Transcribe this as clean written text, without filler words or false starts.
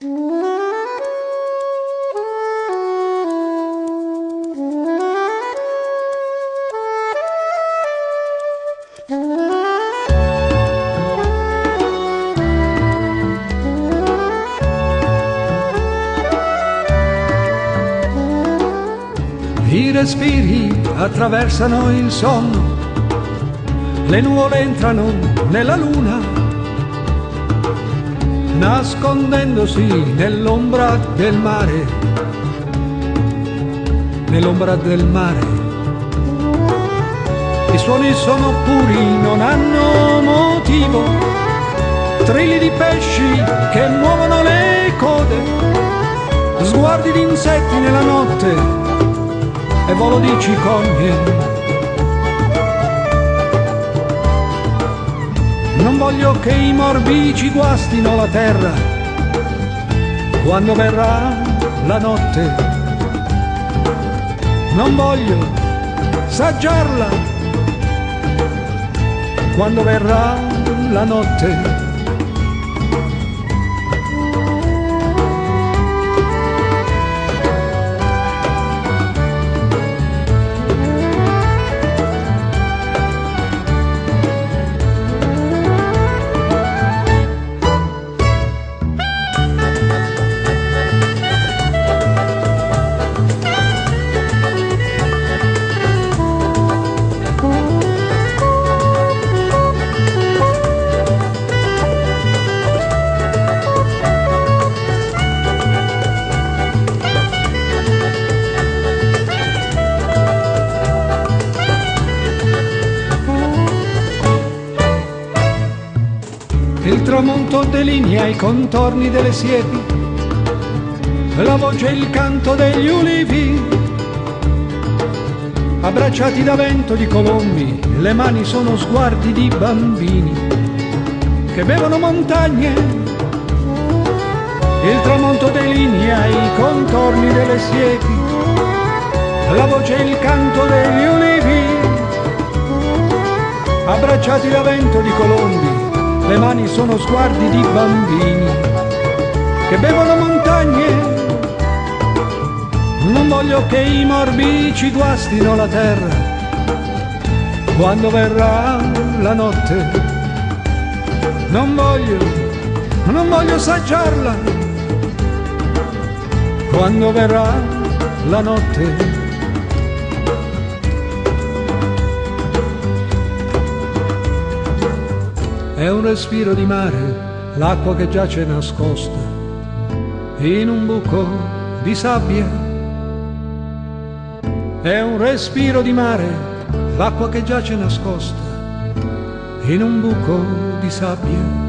I respiri attraversano il sonno, le nuvole entrano nella luna, nascondendosi nell'ombra del mare, nell'ombra del mare. I suoni sono puri, non hanno motivo, trilli di pesci che muovono le code, sguardi di insetti nella notte e volo di cicogne. Non voglio che i morbi ci guastino la terra quando verrà la notte. Non voglio saggiarla quando verrà la notte. Il tramonto delinea i contorni delle siepi, la voce e il canto degli ulivi, abbracciati da vento di colombi, le mani sono sguardi di bambini che bevono montagne. Il tramonto delinea i contorni delle siepi, la voce e il canto degli ulivi, abbracciati da vento di colombi, le mani sono sguardi di bambini che bevono montagne. Non voglio che i morbi ci guastino la terra quando verrà la notte. Non voglio saggiarla quando verrà la notte. È un respiro di mare, l'acqua che giace nascosta in un buco di sabbia. È un respiro di mare, l'acqua che giace nascosta in un buco di sabbia.